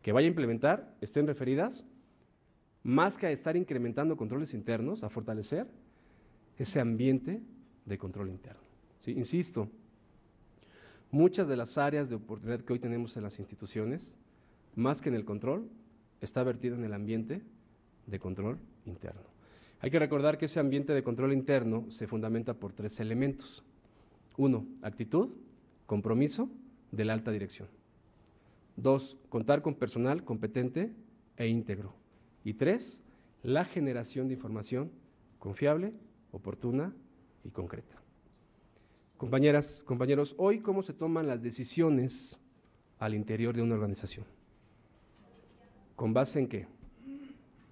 que vaya a implementar estén referidas más que a estar incrementando controles internos, a fortalecer ese ambiente de control interno. ¿Sí? Insisto, muchas de las áreas de oportunidad que hoy tenemos en las instituciones, más que en el control, está vertido en el ambiente de control interno. Hay que recordar que ese ambiente de control interno se fundamenta por 3 elementos. 1, actitud, compromiso de la alta dirección. 2, contar con personal competente e íntegro. Y 3, la generación de información confiable, oportuna y concreta. Compañeras, compañeros, hoy, ¿cómo se toman las decisiones al interior de una organización? ¿Con base en qué?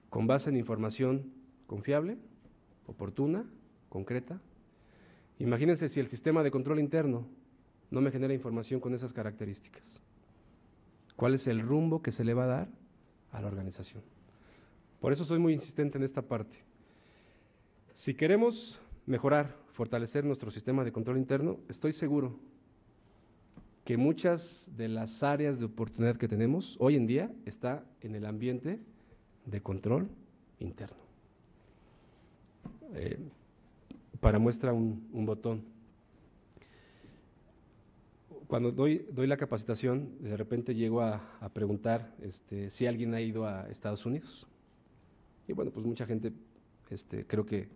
Con base en información confiable, oportuna, concreta. Imagínense si el sistema de control interno no me genera información con esas características. ¿Cuál es el rumbo que se le va a dar a la organización? Por eso soy muy insistente en esta parte. Si queremos mejorar, fortalecer nuestro sistema de control interno, estoy seguro que muchas de las áreas de oportunidad que tenemos hoy en día está en el ambiente de control interno. Para muestra un botón. Cuando doy la capacitación, de repente llego a preguntar si alguien ha ido a Estados Unidos. Y bueno, pues mucha gente creo que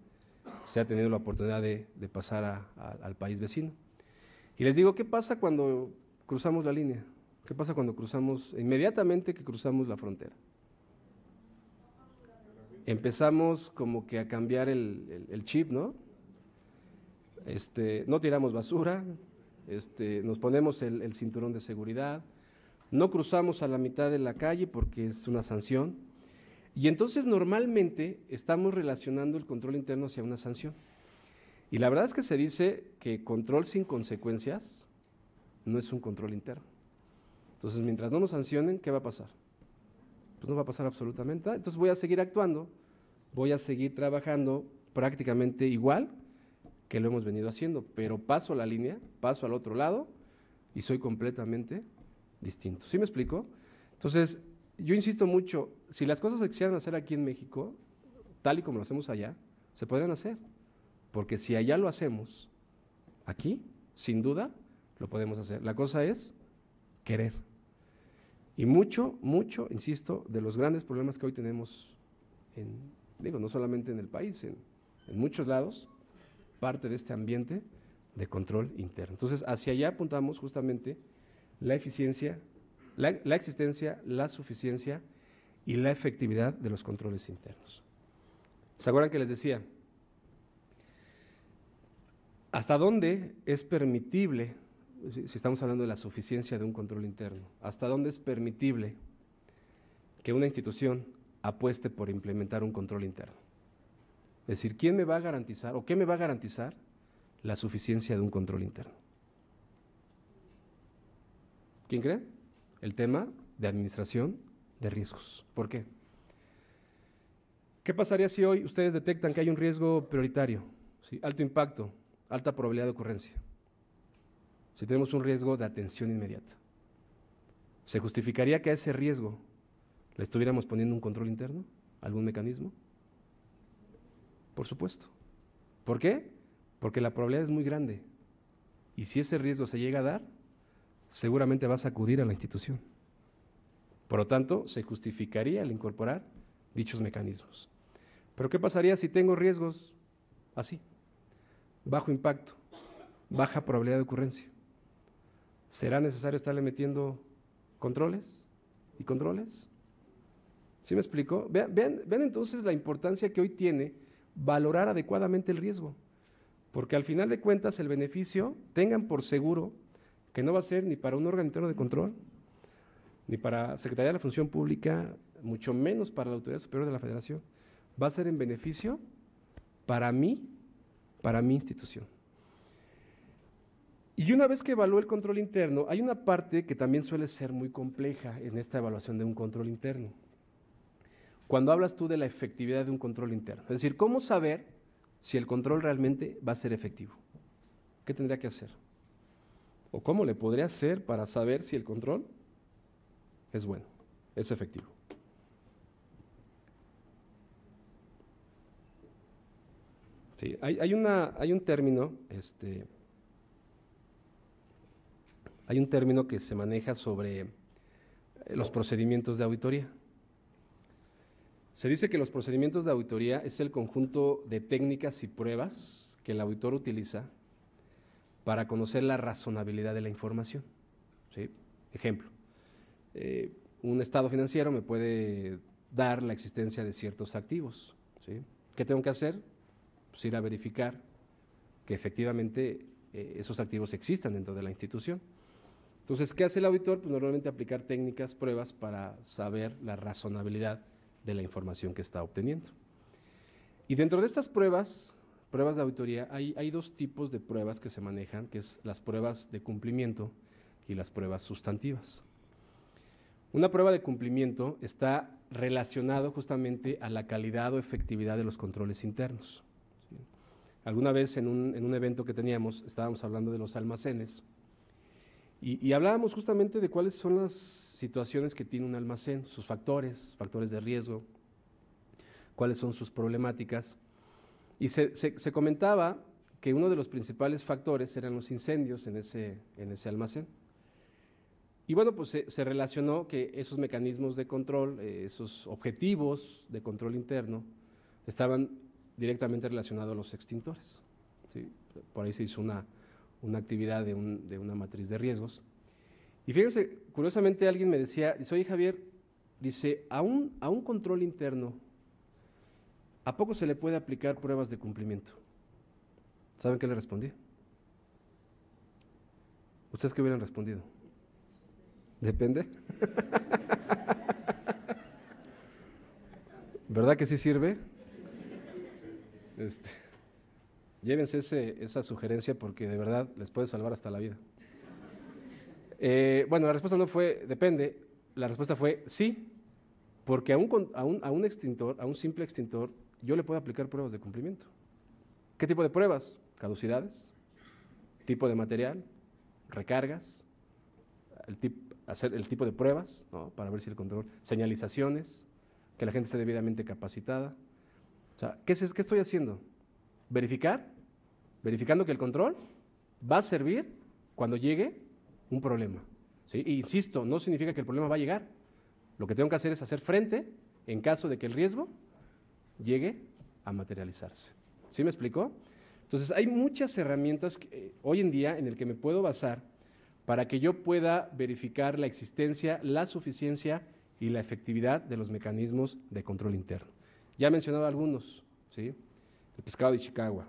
se ha tenido la oportunidad de pasar al país vecino. Y les digo, ¿qué pasa cuando cruzamos la línea? ¿Qué pasa cuando cruzamos, inmediatamente que cruzamos la frontera? Empezamos como que a cambiar el chip, ¿no? No tiramos basura, nos ponemos el cinturón de seguridad, no cruzamos a la mitad de la calle porque es una sanción, y entonces normalmente estamos relacionando el control interno hacia una sanción. Y la verdad es que se dice que control sin consecuencias no es un control interno. Entonces, mientras no nos sancionen, ¿qué va a pasar? Pues no va a pasar absolutamente nada. Entonces voy a seguir actuando, voy a seguir trabajando prácticamente igual que lo hemos venido haciendo, pero paso la línea, paso al otro lado y soy completamente distinto. ¿Sí me explico? Entonces, yo insisto mucho, si las cosas se quisieran hacer aquí en México, tal y como lo hacemos allá, se podrían hacer, porque si allá lo hacemos, aquí, sin duda, lo podemos hacer. La cosa es querer. Y mucho, insisto, de los grandes problemas que hoy tenemos, no solamente en el país, en muchos lados, parte de este ambiente de control interno. Entonces, hacia allá apuntamos justamente la eficiencia, la existencia, la suficiencia y la efectividad de los controles internos. ¿Se acuerdan que les decía? ¿Hasta dónde es permitible, si estamos hablando de la suficiencia de un control interno, hasta dónde es permitible que una institución apueste por implementar un control interno? Es decir, ¿quién me va a garantizar o qué me va a garantizar la suficiencia de un control interno? ¿Quién cree? El tema de administración de riesgos. ¿Por qué? ¿Qué pasaría si hoy ustedes detectan que hay un riesgo prioritario? ¿Sí? Alto impacto, alta probabilidad de ocurrencia. Si tenemos un riesgo de atención inmediata, ¿se justificaría que a ese riesgo le estuviéramos poniendo un control interno? ¿Algún mecanismo? Por supuesto. ¿Por qué? Porque la probabilidad es muy grande. Y si ese riesgo se llega a dar, seguramente va a sacudir a la institución. Por lo tanto, se justificaría el incorporar dichos mecanismos. Pero ¿qué pasaría si tengo riesgos así? Bajo impacto, baja probabilidad de ocurrencia. ¿Será necesario estarle metiendo controles y controles? ¿Sí me explico? Vean entonces la importancia que hoy tiene valorar adecuadamente el riesgo, porque al final de cuentas el beneficio, tengan por seguro que no va a ser ni para un órgano interno de control, ni para Secretaría de la Función Pública, mucho menos para la Autoridad Superior de la Federación, va a ser en beneficio para mi institución. Y una vez que evalúo el control interno, hay una parte que también suele ser muy compleja en esta evaluación de un control interno. Cuando hablas tú de la efectividad de un control interno, es decir, ¿cómo saber si el control realmente va a ser efectivo? ¿Qué tendría que hacer? ¿O cómo le podría hacer para saber si el control es bueno? es efectivo. Sí, hay un término, hay un término que se maneja sobre los procedimientos de auditoría. Se dice que los procedimientos de auditoría es el conjunto de técnicas y pruebas que el auditor utiliza para conocer la razonabilidad de la información. ¿Sí? Ejemplo, un estado financiero me puede dar la existencia de ciertos activos. ¿Sí? ¿Qué tengo que hacer? Pues ir a verificar que efectivamente esos activos existan dentro de la institución. Entonces, ¿qué hace el auditor? Pues normalmente aplicar técnicas, pruebas para saber la razonabilidad de la información que está obteniendo. Y dentro de estas pruebas de auditoría, hay dos tipos de pruebas que se manejan, que es las pruebas de cumplimiento y las pruebas sustantivas. Una prueba de cumplimiento está relacionado justamente a la calidad o efectividad de los controles internos. ¿Sí? Alguna vez en un evento que teníamos, estábamos hablando de los almacenes, y hablábamos justamente de cuáles son las situaciones que tiene un almacén, sus factores de riesgo, cuáles son sus problemáticas. Y se comentaba que uno de los principales factores eran los incendios en ese almacén. Y bueno, pues se relacionó que esos mecanismos de control, esos objetivos de control interno, estaban directamente relacionados a los extintores. ¿Sí? Por ahí se hizo una actividad de una matriz de riesgos. Y fíjense, curiosamente alguien me decía, dice, oye Javier, dice, a un control interno, ¿a poco se le puede aplicar pruebas de cumplimiento? ¿Saben qué le respondí? ¿Ustedes qué hubieran respondido? ¿Depende? ¿Verdad que sí sirve? Llévense esa sugerencia porque de verdad les puede salvar hasta la vida. Bueno, la respuesta no fue depende, la respuesta fue sí, porque a un extintor, a un simple extintor, yo le puedo aplicar pruebas de cumplimiento. ¿Qué tipo de pruebas? Caducidades, tipo de material, recargas, hacer el tipo de pruebas, ¿no? Para ver si el control, señalizaciones, que la gente esté debidamente capacitada. O sea, ¿qué estoy haciendo? Verificando que el control va a servir cuando llegue un problema. ¿Sí? E insisto, no significa que el problema va a llegar. Lo que tengo que hacer es hacer frente en caso de que el riesgo llegue a materializarse. ¿Sí me explicó? Entonces, hay muchas herramientas hoy en día en el que me puedo basar para que yo pueda verificar la existencia, la suficiencia y la efectividad de los mecanismos de control interno. Ya he mencionado algunos, ¿sí? El pescado de Ishikawa,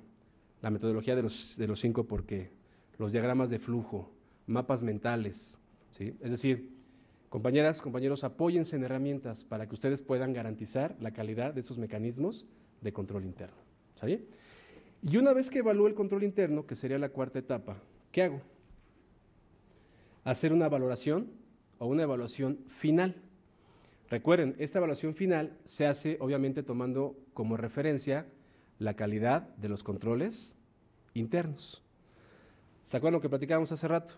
la metodología de los 5 por qué, los diagramas de flujo, mapas mentales, ¿sí? Es decir, compañeras, compañeros, apóyense en herramientas para que ustedes puedan garantizar la calidad de esos mecanismos de control interno, ¿sí? Y una vez que evalúe el control interno, que sería la cuarta etapa, ¿qué hago? Hacer una valoración o una evaluación final. Recuerden, esta evaluación final se hace obviamente tomando como referencia la calidad de los controles internos. ¿Se acuerdan lo que platicábamos hace rato?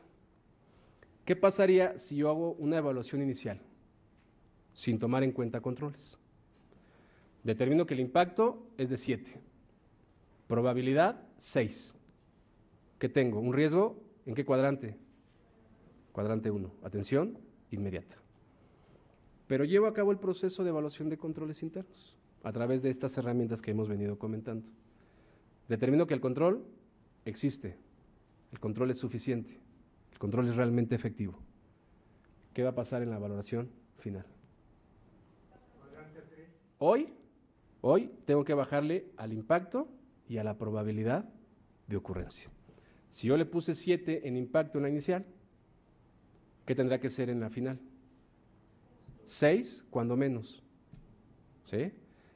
¿Qué pasaría si yo hago una evaluación inicial sin tomar en cuenta controles? Determino que el impacto es de 7, probabilidad 6. ¿Qué tengo? ¿Un riesgo? ¿En qué cuadrante? Cuadrante 1, atención inmediata. Pero llevo a cabo el proceso de evaluación de controles internos a través de estas herramientas que hemos venido comentando. Determino que el control existe, el control es suficiente, el control es realmente efectivo. ¿Qué va a pasar en la valoración final? Hoy tengo que bajarle al impacto y a la probabilidad de ocurrencia. Si yo le puse 7 en impacto en la inicial, ¿qué tendrá que ser en la final? 6 cuando menos. ¿Sí?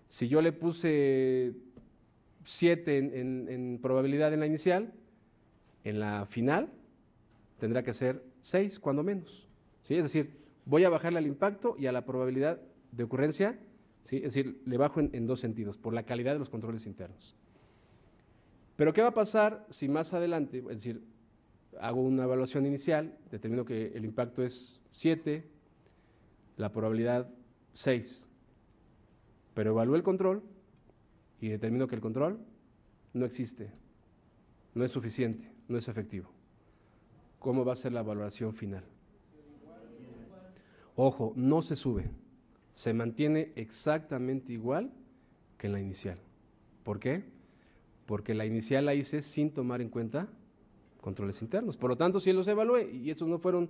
Si yo le puse 7 en probabilidad en la inicial, en la final tendrá que ser 6 cuando menos. ¿Sí? Es decir, voy a bajarle al impacto y a la probabilidad de ocurrencia, ¿sí? Es decir, le bajo en dos sentidos, por la calidad de los controles internos. Pero ¿qué va a pasar si más adelante, es decir, hago una evaluación inicial, determino que el impacto es 7, la probabilidad 6, pero evalúo el control y determino que el control no existe, no es suficiente, no es efectivo. ¿Cómo va a ser la valoración final? Ojo, no se sube, se mantiene exactamente igual que en la inicial. ¿Por qué? Porque la inicial la hice sin tomar en cuenta controles internos. Por lo tanto, si los evalué y estos no fueron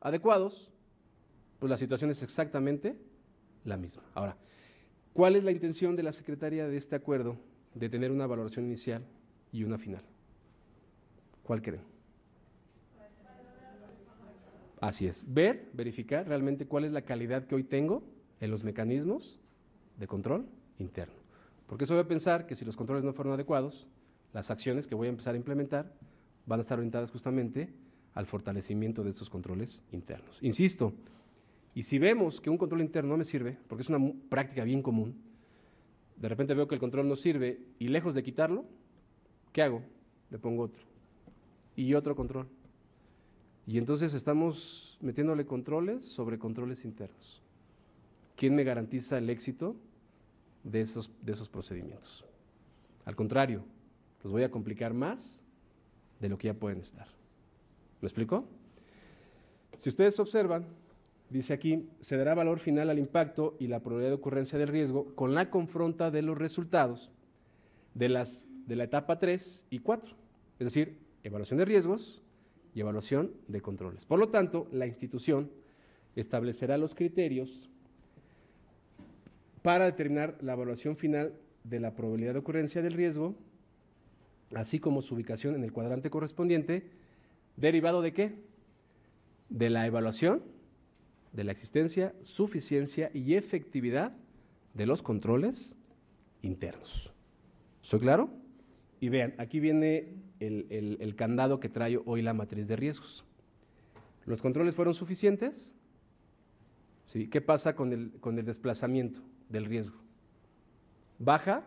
adecuados, pues la situación es exactamente la misma. Ahora, ¿cuál es la intención de la Secretaría de este acuerdo de tener una valoración inicial y una final? ¿Cuál creen? Así es, verificar realmente cuál es la calidad que hoy tengo en los mecanismos de control interno. Porque eso voy a pensar que si los controles no fueron adecuados, las acciones que voy a empezar a implementar van a estar orientadas justamente al fortalecimiento de estos controles internos. Insisto, y si vemos que un control interno no me sirve, porque es una práctica bien común, de repente veo que el control no sirve y lejos de quitarlo, ¿qué hago? Le pongo otro y otro control. Y entonces estamos metiéndole controles sobre controles internos. ¿Quién me garantiza el éxito de esos procedimientos? Al contrario, los voy a complicar más de lo que ya pueden estar. ¿Me explico? Si ustedes observan, dice aquí, se dará valor final al impacto y la probabilidad de ocurrencia del riesgo con la confronta de los resultados de la etapa 3 y 4, es decir, evaluación de riesgos y evaluación de controles. Por lo tanto, la institución establecerá los criterios para determinar la evaluación final de la probabilidad de ocurrencia del riesgo, así como su ubicación en el cuadrante correspondiente, derivado ¿de qué? De la evaluación de la existencia, suficiencia y efectividad de los controles internos. ¿Soy claro? Y vean, aquí viene el candado que trae hoy la matriz de riesgos. ¿Los controles fueron suficientes? ¿Sí? ¿Qué pasa con el desplazamiento del riesgo? Baja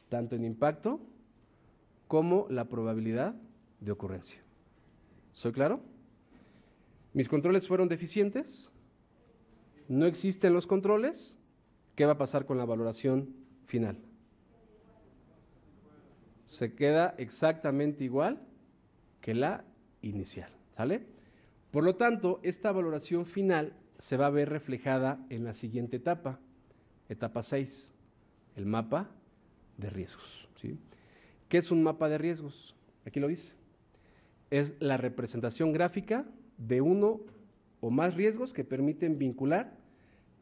tanto en impacto como la probabilidad de ocurrencia. ¿Soy claro? ¿Mis controles fueron deficientes? ¿No existen los controles? ¿Qué va a pasar con la valoración final? Se queda exactamente igual que la inicial, ¿sale? Por lo tanto, esta valoración final se va a ver reflejada en la siguiente etapa, etapa 6, el mapa de riesgos, ¿sí? ¿Qué es un mapa de riesgos? Aquí lo dice. Es la representación gráfica de uno o más riesgos que permiten vincular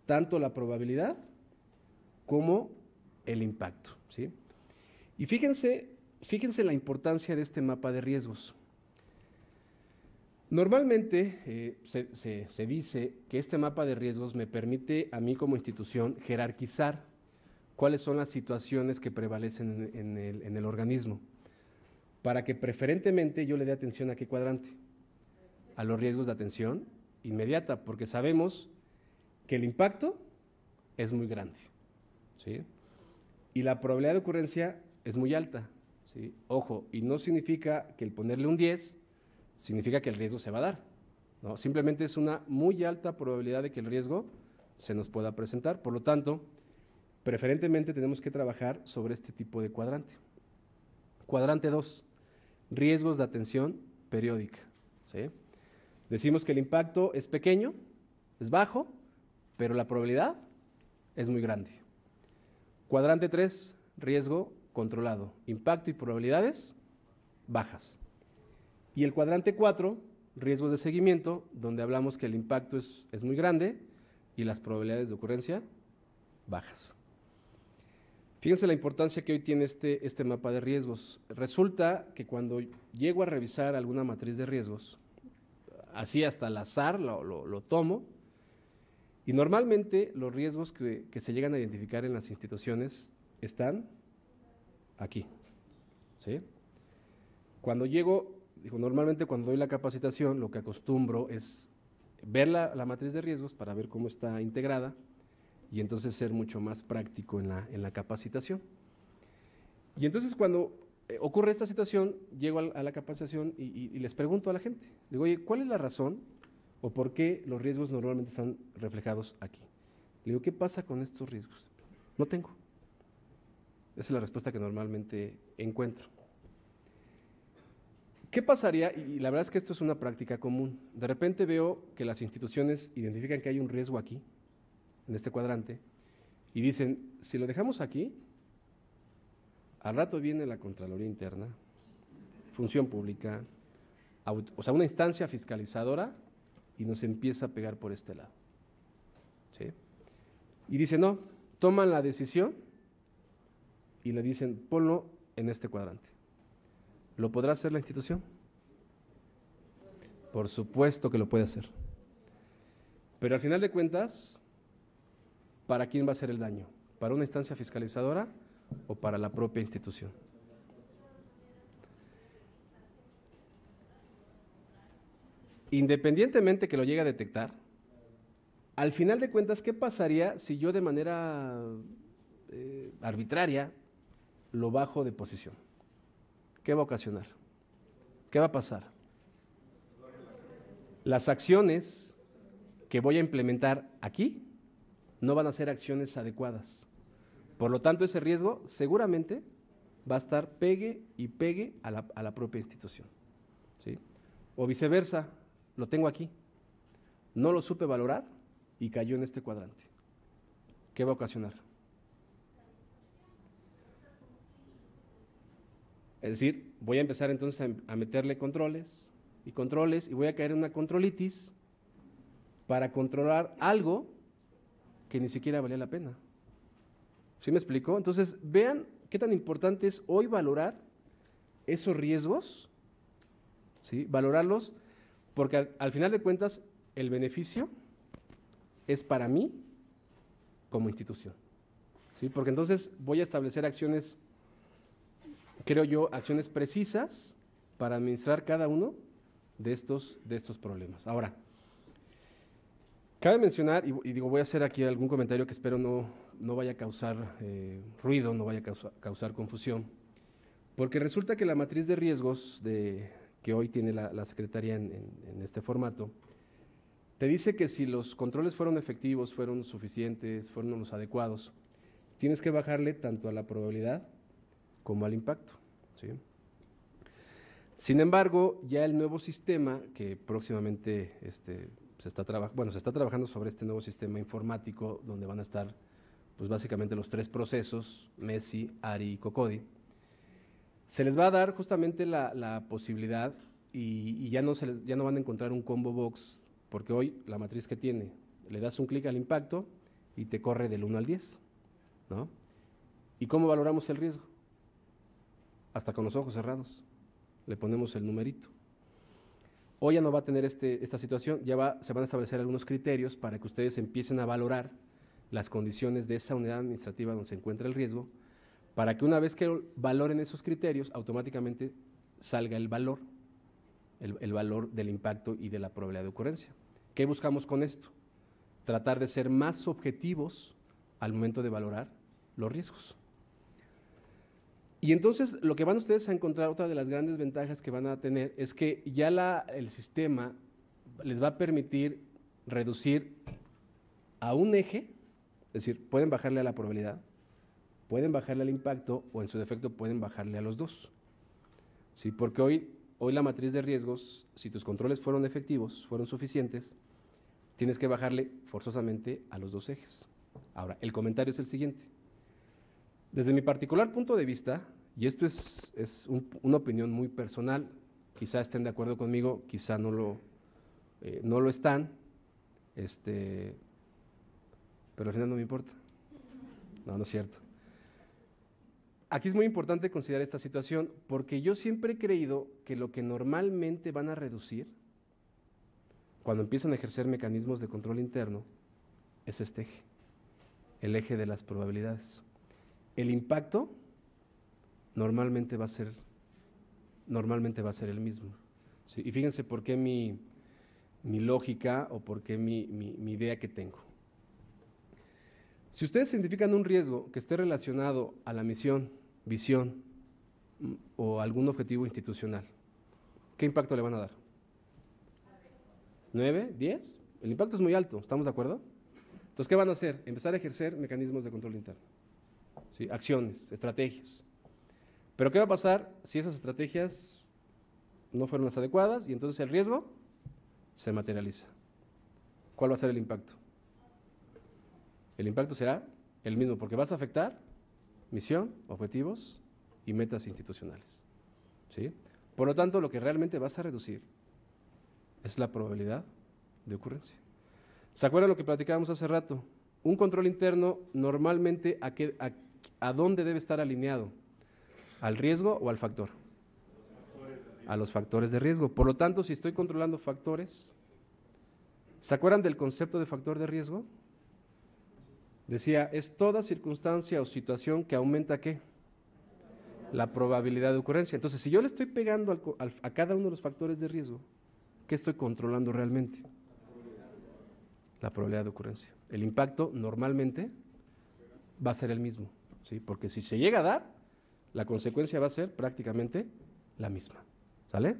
tanto la probabilidad como el impacto, ¿sí? Y fíjense la importancia de este mapa de riesgos. Normalmente se dice que este mapa de riesgos me permite a mí como institución jerarquizar cuáles son las situaciones que prevalecen en el organismo, para que preferentemente yo le dé atención a qué cuadrante, a los riesgos de atención inmediata, porque sabemos que el impacto es muy grande, ¿sí? Y la probabilidad de ocurrencia es muy alta, ¿sí? Ojo, y no significa que el ponerle un 10 significa que el riesgo se va a dar, ¿no? Simplemente es una muy alta probabilidad de que el riesgo se nos pueda presentar. Por lo tanto, preferentemente tenemos que trabajar sobre este tipo de cuadrante. Cuadrante 2, riesgos de atención periódica, ¿sí? Decimos que el impacto es pequeño, es bajo, pero la probabilidad es muy grande. Cuadrante 3, riesgo controlado, impacto y probabilidades bajas. Y el cuadrante 4, riesgos de seguimiento, donde hablamos que el impacto es muy grande y las probabilidades de ocurrencia bajas. Fíjense la importancia que hoy tiene este mapa de riesgos. Resulta que cuando llego a revisar alguna matriz de riesgos, así hasta al azar lo tomo, y normalmente los riesgos que se llegan a identificar en las instituciones están aquí, ¿sí? Cuando llego, normalmente cuando doy la capacitación, lo que acostumbro es ver la matriz de riesgos para ver cómo está integrada y entonces ser mucho más práctico en la capacitación. Y entonces cuando ocurre esta situación, llego a la capacitación y les pregunto a la gente, digo, oye, ¿cuál es la razón ¿O por qué los riesgos normalmente están reflejados aquí? Le digo, ¿qué pasa con estos riesgos? No tengo. Esa es la respuesta que normalmente encuentro. ¿Qué pasaría? Y la verdad es que esto es una práctica común. De repente veo que las instituciones identifican que hay un riesgo aquí, en este cuadrante, y dicen, si lo dejamos aquí, al rato viene la Contraloría Interna, Función Pública, o sea, una instancia fiscalizadora, y nos empieza a pegar por este lado. ¿Sí? Y dice, no, toman la decisión y le dicen, ponlo en este cuadrante. ¿Lo podrá hacer la institución? Por supuesto que lo puede hacer. Pero al final de cuentas, ¿para quién va a ser el daño? ¿Para una instancia fiscalizadora o para la propia institución? Independientemente que lo llegue a detectar, al final de cuentas, ¿qué pasaría si yo de manera arbitraria lo bajo de posición? ¿Qué va a ocasionar? ¿Qué va a pasar? Las acciones que voy a implementar aquí no van a ser acciones adecuadas. Por lo tanto, ese riesgo seguramente va a estar pegue y pegue a la propia institución. ¿Sí? O viceversa, lo tengo aquí, no lo supe valorar y cayó en este cuadrante. ¿Qué va a ocasionar? Es decir, voy a empezar entonces a meterle controles y voy a caer en una controlitis para controlar algo que ni siquiera valía la pena. ¿Sí me explico? Entonces, vean qué tan importante es hoy valorar esos riesgos, ¿sí? Valorarlos, porque al final de cuentas el beneficio es para mí como institución, ¿sí? Porque entonces voy a establecer acciones, creo yo, acciones precisas para administrar cada uno de estos problemas. Ahora, cabe mencionar, y digo, voy a hacer aquí algún comentario que espero no vaya a causar ruido, no vaya a causar confusión, porque resulta que la matriz de riesgos que hoy tiene la Secretaría en este formato, te dice que si los controles fueron efectivos, fueron suficientes, fueron los adecuados, tienes que bajarle tanto a la probabilidad como al impacto, ¿sí? Sin embargo, ya el nuevo sistema que próximamente se está trabajando sobre este nuevo sistema informático donde van a estar pues básicamente los tres procesos, MESI, ARI y COCODI, se les va a dar justamente la posibilidad y ya no van a encontrar un combo box, porque hoy la matriz que tiene, le das un clic al impacto y te corre del 1 al 10, ¿no? ¿Y cómo valoramos el riesgo? Hasta con los ojos cerrados, le ponemos el numerito. Hoy ya no va a tener esta situación, se van a establecer algunos criterios para que ustedes empiecen a valorar las condiciones de esa unidad administrativa donde se encuentra el riesgo, para que una vez que valoren esos criterios, automáticamente salga el valor del impacto y de la probabilidad de ocurrencia. ¿Qué buscamos con esto? Tratar de ser más objetivos al momento de valorar los riesgos. Y entonces lo que van ustedes a encontrar, otra de las grandes ventajas que van a tener, es que ya el sistema les va a permitir reducir a un eje, es decir, pueden bajarle a la probabilidad, pueden bajarle al impacto o en su defecto pueden bajarle a los dos. ¿Sí? Porque hoy la matriz de riesgos, si tus controles fueron efectivos, fueron suficientes, tienes que bajarle forzosamente a los dos ejes. Ahora, el comentario es el siguiente. Desde mi particular punto de vista, y esto es una opinión muy personal, quizá estén de acuerdo conmigo, quizá no lo están, pero al final no me importa. No es cierto. Aquí es muy importante considerar esta situación porque yo siempre he creído que lo que normalmente van a reducir cuando empiezan a ejercer mecanismos de control interno es este eje, el eje de las probabilidades. El impacto normalmente va a ser el mismo. ¿Sí? Y fíjense por qué mi lógica o por qué mi idea que tengo. Si ustedes identifican un riesgo que esté relacionado a la misión, visión o algún objetivo institucional, ¿qué impacto le van a dar? 9, 10. El impacto es muy alto, ¿estamos de acuerdo? Entonces, ¿qué van a hacer? Empezar a ejercer mecanismos de control interno. ¿Sí? Acciones, estrategias. Pero ¿qué va a pasar si esas estrategias no fueron las adecuadas y entonces el riesgo se materializa? ¿Cuál va a ser el impacto? El impacto será el mismo porque vas a afectar misión, objetivos y metas institucionales. ¿Sí? Por lo tanto, lo que realmente vas a reducir es la probabilidad de ocurrencia. ¿Se acuerdan lo que platicábamos hace rato? Un control interno normalmente ¿a dónde debe estar alineado? ¿Al riesgo o al factor? A los factores de riesgo. Por lo tanto, si estoy controlando factores, ¿se acuerdan del concepto de factor de riesgo? Decía, es toda circunstancia o situación que aumenta ¿qué? La probabilidad de ocurrencia. Entonces, si yo le estoy pegando a cada uno de los factores de riesgo, ¿qué estoy controlando realmente? La probabilidad de ocurrencia. El impacto normalmente va a ser el mismo, ¿sí? Porque si se llega a dar, la consecuencia va a ser prácticamente la misma. ¿Sale?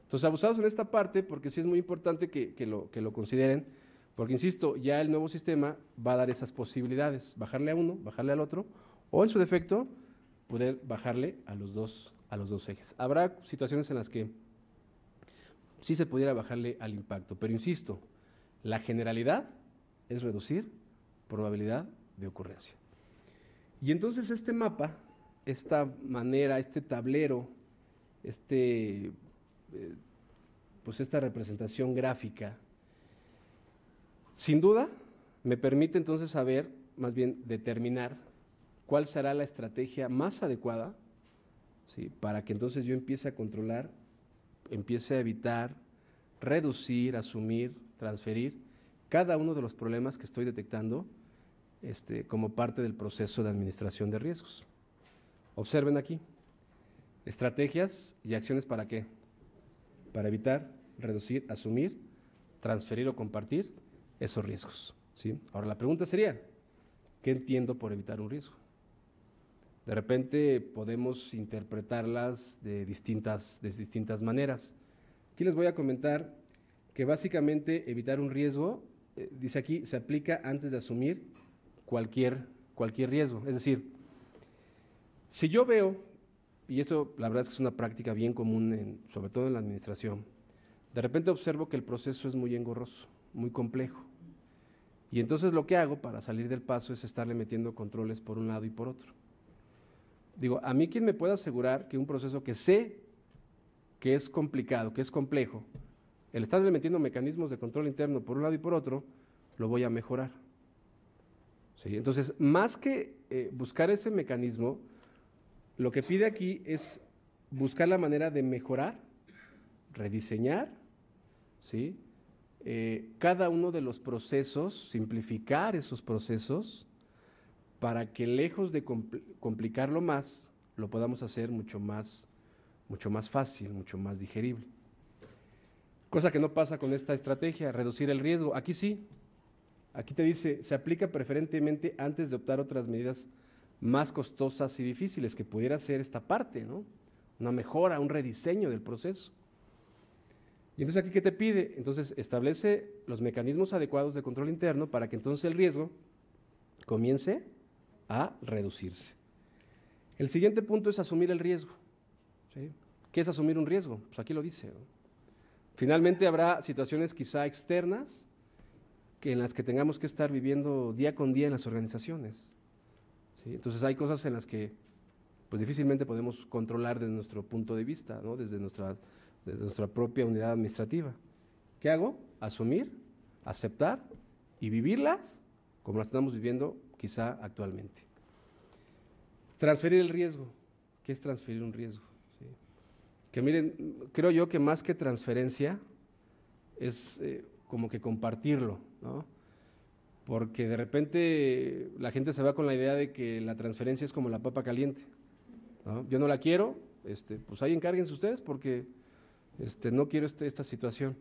Entonces, abusados en esta parte, porque sí es muy importante que lo consideren, porque insisto, ya el nuevo sistema va a dar esas posibilidades, bajarle a uno, bajarle al otro, o en su defecto, poder bajarle a los dos ejes. Habrá situaciones en las que sí se pudiera bajarle al impacto, pero insisto, la generalidad es reducir probabilidad de ocurrencia. Y entonces este mapa, esta manera, este tablero, pues esta representación gráfica, sin duda me permite entonces saber, más bien determinar cuál será la estrategia más adecuada, ¿sí? Para que entonces yo empiece a controlar, empiece a evitar, reducir, asumir, transferir cada uno de los problemas que estoy detectando como parte del proceso de administración de riesgos. Observen aquí, estrategias y acciones ¿para qué? Para evitar, reducir, asumir, transferir o compartir esos riesgos, ¿sí? Ahora la pregunta sería, ¿qué entiendo por evitar un riesgo? De repente podemos interpretarlas de distintas maneras. Aquí les voy a comentar que básicamente evitar un riesgo, dice aquí, se aplica antes de asumir cualquier riesgo. Es decir, si yo veo, y esto la verdad es que es una práctica bien común, sobre todo en la administración, de repente observo que el proceso es muy engorroso, muy complejo. Y entonces lo que hago para salir del paso es estarle metiendo controles por un lado y por otro. Digo, a mí quién me puede asegurar que un proceso que sé que es complicado, que es complejo, el estarle metiendo mecanismos de control interno por un lado y por otro, lo voy a mejorar. ¿Sí? Entonces, más que buscar ese mecanismo, lo que pide aquí es buscar la manera de mejorar, rediseñar, ¿sí? Cada uno de los procesos, simplificar esos procesos para que lejos de complicarlo más, lo podamos hacer mucho más fácil, mucho más digerible. Cosa que no pasa con esta estrategia, reducir el riesgo. Aquí sí, aquí te dice, se aplica preferentemente antes de optar otras medidas más costosas y difíciles, que pudiera ser esta parte, ¿no? Una mejora, un rediseño del proceso. Y entonces aquí, ¿qué te pide? Entonces establece los mecanismos adecuados de control interno para que entonces el riesgo comience a reducirse. El siguiente punto es asumir el riesgo, ¿sí? ¿Qué es asumir un riesgo? Pues aquí lo dice, ¿no? Finalmente habrá situaciones quizá externas en las que tengamos que estar viviendo día con día en las organizaciones, ¿sí? Entonces hay cosas en las que pues difícilmente podemos controlar desde nuestro punto de vista, ¿no? Desde nuestra propia unidad administrativa. ¿Qué hago? Asumir, aceptar y vivirlas como las estamos viviendo quizá actualmente. Transferir el riesgo. ¿Qué es transferir un riesgo? ¿Sí? Que miren, creo yo que más que transferencia es como que compartirlo, ¿no? Porque de repente la gente se va con la idea de que la transferencia es como la papa caliente, ¿no? Yo no la quiero, pues ahí encárguense ustedes porque no quiero esta situación.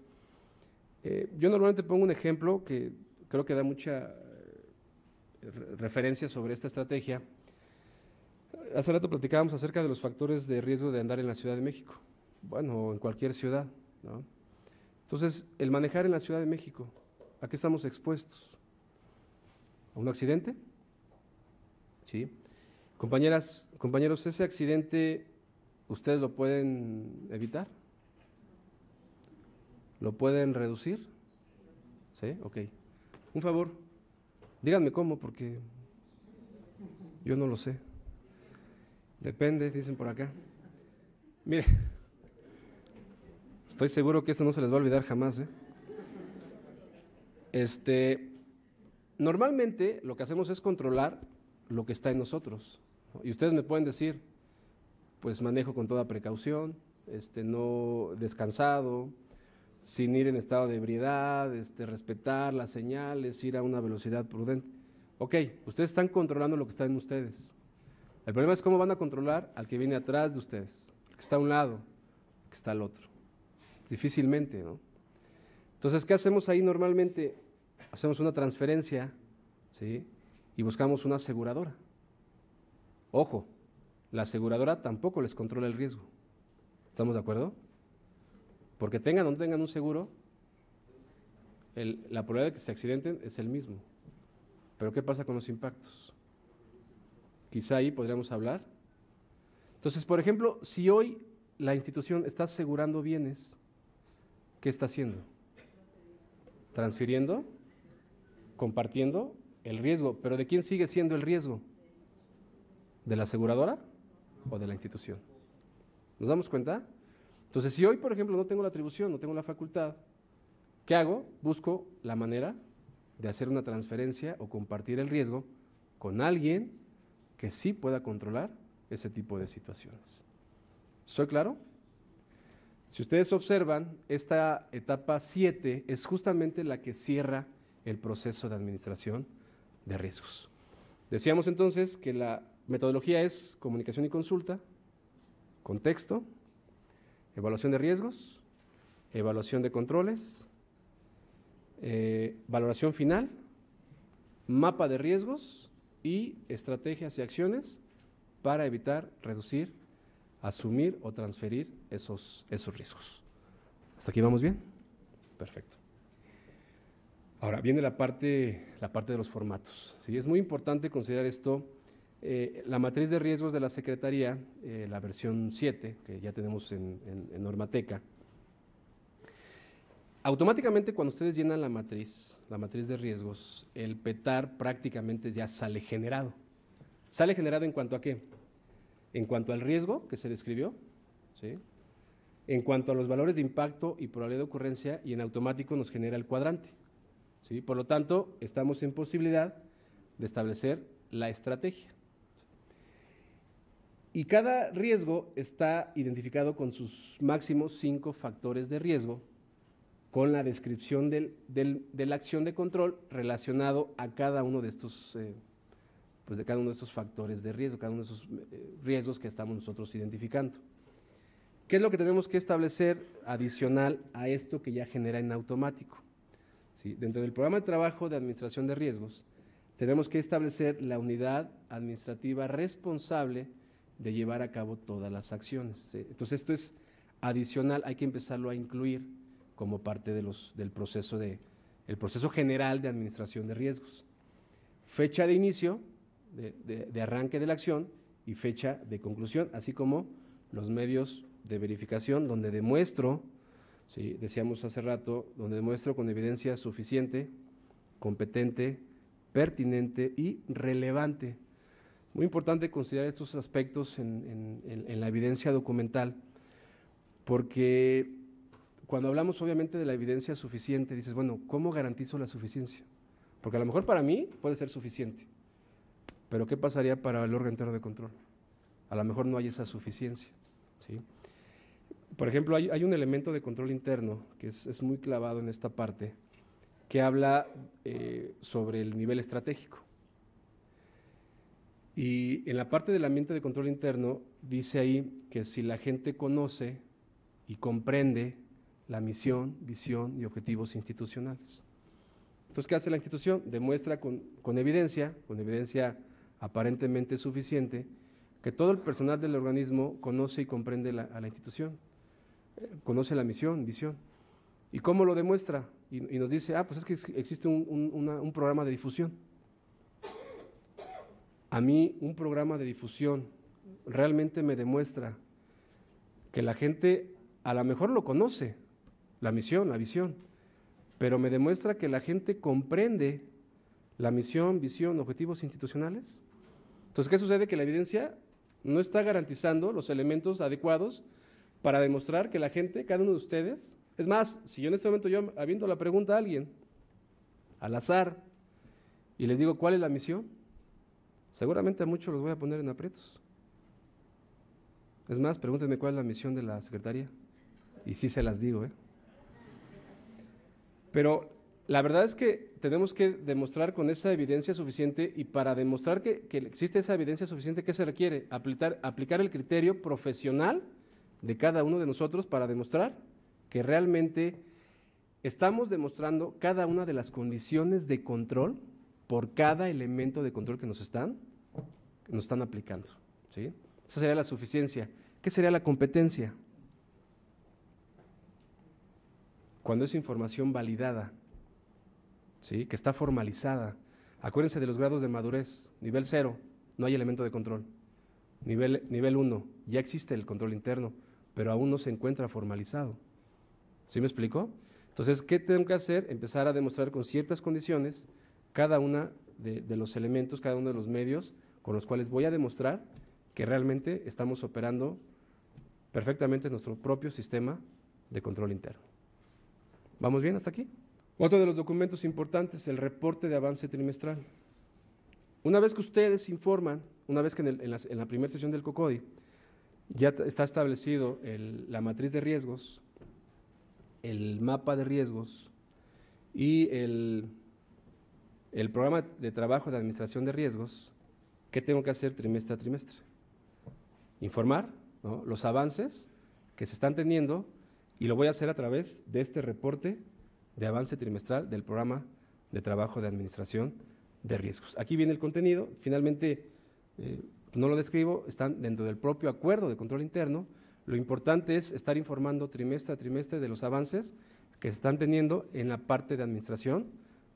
Yo normalmente pongo un ejemplo que creo que da mucha referencia sobre esta estrategia. Hace rato platicábamos acerca de los factores de riesgo de andar en la Ciudad de México, bueno, o en cualquier ciudad, ¿no? Entonces, el manejar en la Ciudad de México, ¿a qué estamos expuestos? ¿A un accidente? ¿Sí? Compañeras, compañeros, ¿ese accidente ustedes lo pueden evitar? ¿Lo pueden reducir? ¿Sí? Ok. Un favor, díganme cómo, porque yo no lo sé. Depende, dicen por acá. Mire, estoy seguro que esto no se les va a olvidar jamás, ¿eh? Normalmente lo que hacemos es controlar lo que está en nosotros, ¿no? Y ustedes me pueden decir, pues manejo con toda precaución, no descansado, sin ir en estado de ebriedad, respetar las señales, ir a una velocidad prudente. Ok, ustedes están controlando lo que está en ustedes. El problema es cómo van a controlar al que viene atrás de ustedes, el que está a un lado, el que está al otro. Difícilmente, ¿no? Entonces, ¿qué hacemos ahí normalmente? Hacemos una transferencia, ¿sí? Y buscamos una aseguradora. Ojo, la aseguradora tampoco les controla el riesgo. ¿Estamos de acuerdo? Porque tengan o no tengan un seguro, la probabilidad de que se accidenten es el mismo. Pero ¿qué pasa con los impactos? Quizá ahí podríamos hablar. Entonces, por ejemplo, si hoy la institución está asegurando bienes, ¿qué está haciendo? Transfiriendo, compartiendo el riesgo. ¿Pero de quién sigue siendo el riesgo? ¿De la aseguradora o de la institución? ¿Nos damos cuenta? Entonces, si hoy, por ejemplo, no tengo la atribución, no tengo la facultad, ¿qué hago? Busco la manera de hacer una transferencia o compartir el riesgo con alguien que sí pueda controlar ese tipo de situaciones. ¿Soy claro? Si ustedes observan, esta etapa 7 es justamente la que cierra el proceso de administración de riesgos. Decíamos entonces que la metodología es comunicación y consulta, contexto, evaluación de riesgos, evaluación de controles, valoración final, mapa de riesgos y estrategias y acciones para evitar, reducir, asumir o transferir esos riesgos. ¿Hasta aquí vamos bien? Perfecto. Ahora viene la parte de los formatos, ¿sí? Es muy importante considerar esto. La matriz de riesgos de la Secretaría, la versión 7, que ya tenemos en Normateca, automáticamente cuando ustedes llenan la matriz de riesgos, el PETAR prácticamente ya sale generado. ¿Sale generado en cuanto a qué? En cuanto al riesgo que se describió, ¿sí? En cuanto a los valores de impacto y probabilidad de ocurrencia, y en automático nos genera el cuadrante, ¿sí? Por lo tanto, estamos en posibilidad de establecer la estrategia. Y cada riesgo está identificado con sus máximos 5 factores de riesgo, con la descripción de la acción de control relacionado a cada uno de estos, de cada uno de estos factores de riesgo, cada uno de esos riesgos que estamos nosotros identificando. ¿Qué es lo que tenemos que establecer adicional a esto que ya genera en automático? ¿Sí? Dentro del programa de trabajo de administración de riesgos, tenemos que establecer la unidad administrativa responsable de llevar a cabo todas las acciones, ¿sí? Entonces, esto es adicional, hay que empezarlo a incluir como parte del proceso el proceso general de administración de riesgos. Fecha de inicio, de arranque de la acción y fecha de conclusión, así como los medios de verificación donde demuestro, ¿sí? Decíamos hace rato, donde demuestro con evidencia suficiente, competente, pertinente y relevante. Muy importante considerar estos aspectos en la evidencia documental, porque cuando hablamos obviamente de la evidencia suficiente, dices, bueno, ¿cómo garantizo la suficiencia? Porque a lo mejor para mí puede ser suficiente, pero ¿qué pasaría para el órgano interno de control? A lo mejor no hay esa suficiencia, ¿sí? Por ejemplo, hay un elemento de control interno que es muy clavado en esta parte, que habla sobre el nivel estratégico. Y en la parte del ambiente de control interno dice ahí que si la gente conoce y comprende la misión, visión y objetivos institucionales. Entonces, ¿qué hace la institución? Demuestra con evidencia aparentemente suficiente, que todo el personal del organismo conoce y comprende a la institución, conoce la misión, visión. ¿Y cómo lo demuestra? Y nos dice, pues es que existe un programa de difusión. A mí un programa de difusión realmente me demuestra que la gente a lo mejor lo conoce, la misión, la visión, pero me demuestra que la gente comprende la misión, visión, objetivos institucionales. Entonces, ¿qué sucede? Que la evidencia no está garantizando los elementos adecuados para demostrar que la gente, cada uno de ustedes, es más, si yo en este momento yo aviento la pregunta a alguien, al azar, y les digo, ¿cuál es la misión? Seguramente a muchos los voy a poner en aprietos. Es más, pregúntenme cuál es la misión de la secretaría, y sí se las digo, Pero la verdad es que tenemos que demostrar con esa evidencia suficiente, y para demostrar que existe esa evidencia suficiente, ¿qué se requiere? Aplicar el criterio profesional de cada uno de nosotros para demostrar que realmente estamos demostrando cada una de las condiciones de control por cada elemento de control que nos están aplicando, ¿sí? Esa sería la suficiencia. ¿Qué sería la competencia? Cuando es información validada, ¿sí? Que está formalizada. Acuérdense de los grados de madurez. Nivel 0, no hay elemento de control. Nivel 1, ya existe el control interno, pero aún no se encuentra formalizado. ¿Sí me explico? Entonces, ¿qué tengo que hacer? Empezar a demostrar con ciertas condiciones cada una de los elementos, cada uno de los medios con los cuales voy a demostrar que realmente estamos operando perfectamente nuestro propio sistema de control interno. ¿Vamos bien hasta aquí? Otro de los documentos importantes, el reporte de avance trimestral. Una vez que ustedes informan, una vez que en la primera sesión del COCODI ya está establecido la matriz de riesgos, el mapa de riesgos y el programa de trabajo de administración de riesgos, ¿qué tengo que hacer trimestre a trimestre? Informar, ¿no?, los avances que se están teniendo, y lo voy a hacer a través de este reporte de avance trimestral del programa de trabajo de administración de riesgos. Aquí viene el contenido, finalmente no lo describo, están dentro del propio acuerdo de control interno. Lo importante es estar informando trimestre a trimestre de los avances que se están teniendo en la parte de administración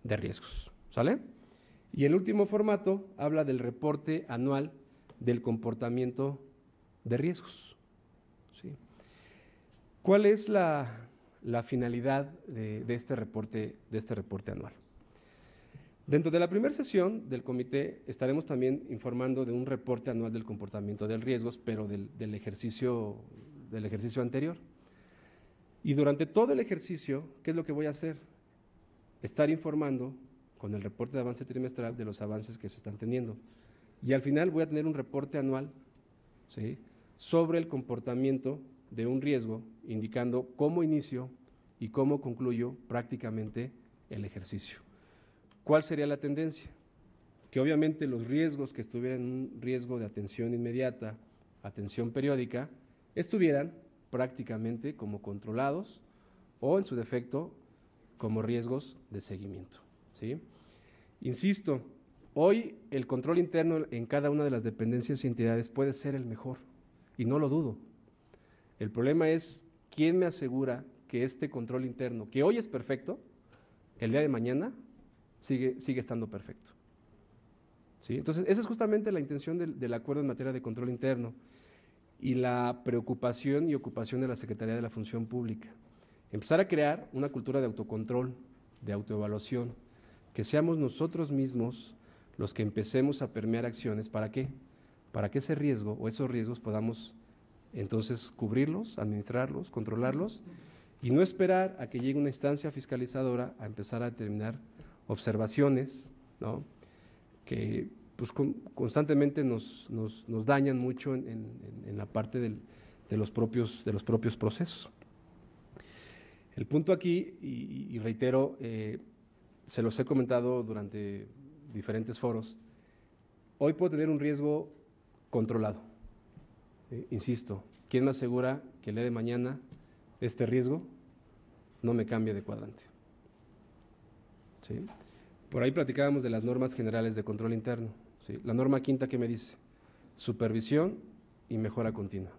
de riesgos, ¿sale? Y el último formato habla del reporte anual del comportamiento de riesgos, ¿sí? ¿Cuál es la finalidad de este reporte anual? Dentro de la primera sesión del comité estaremos también informando de un reporte anual del comportamiento de riesgos, pero del ejercicio anterior. Y durante todo el ejercicio, ¿qué es lo que voy a hacer? Estar informando con el reporte de avance trimestral de los avances que se están teniendo. Y al final voy a tener un reporte anual, ¿sí?, sobre el comportamiento de un riesgo, indicando cómo inicio y cómo concluyo prácticamente el ejercicio. ¿Cuál sería la tendencia? Que obviamente los riesgos que estuvieran en un riesgo de atención inmediata, atención periódica, estuvieran prácticamente como controlados o en su defecto como riesgos de seguimiento, ¿sí? Insisto, hoy el control interno en cada una de las dependencias y entidades puede ser el mejor, y no lo dudo. El problema es, ¿quién me asegura que este control interno, que hoy es perfecto, el día de mañana sigue estando perfecto? ¿Sí? Entonces, esa es justamente la intención del acuerdo en materia de control interno y la preocupación y ocupación de la Secretaría de la Función Pública. Empezar a crear una cultura de autocontrol, de autoevaluación, que seamos nosotros mismos los que empecemos a permear acciones. ¿Para qué? Para que ese riesgo o esos riesgos podamos entonces cubrirlos, administrarlos, controlarlos, y no esperar a que llegue una instancia fiscalizadora a empezar a determinar observaciones, ¿no?, que pues, constantemente nos dañan mucho en la parte de los propios procesos. El punto aquí, y reitero, se los he comentado durante diferentes foros, hoy puedo tener un riesgo controlado. Insisto, ¿quién me asegura que el día de mañana este riesgo no me cambie de cuadrante? ¿Sí? Por ahí platicábamos de las normas generales de control interno, ¿sí? La norma quinta, ¿qué me dice? Supervisión y mejora continua,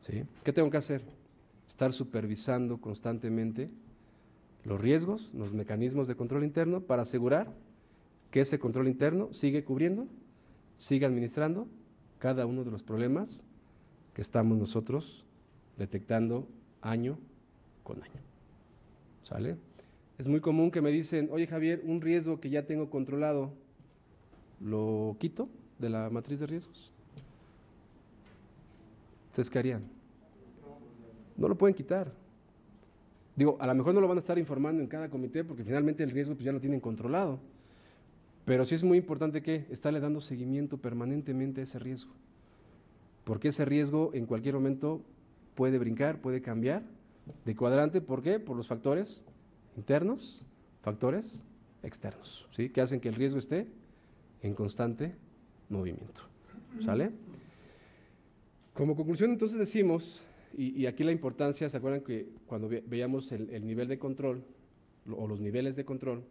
¿sí? ¿Qué tengo que hacer? Estar supervisando constantemente los riesgos, los mecanismos de control interno para asegurar que ese control interno sigue cubriendo, sigue administrando cada uno de los problemas que estamos nosotros detectando año con año. ¿Sale? Es muy común que me dicen, oye Javier, un riesgo que ya tengo controlado, ¿lo quito de la matriz de riesgos? ¿Ustedes qué harían? No lo pueden quitar. Digo, a lo mejor no lo van a estar informando en cada comité porque finalmente el riesgo pues, ya lo tienen controlado. Pero sí es muy importante que estarle dando seguimiento permanentemente a ese riesgo. Porque ese riesgo en cualquier momento puede brincar, puede cambiar de cuadrante. ¿Por qué? Por los factores internos, factores externos, ¿sí? Que hacen que el riesgo esté en constante movimiento. ¿Sale? Como conclusión entonces decimos, y aquí la importancia, ¿se acuerdan que cuando veíamos el nivel de control o los niveles de control,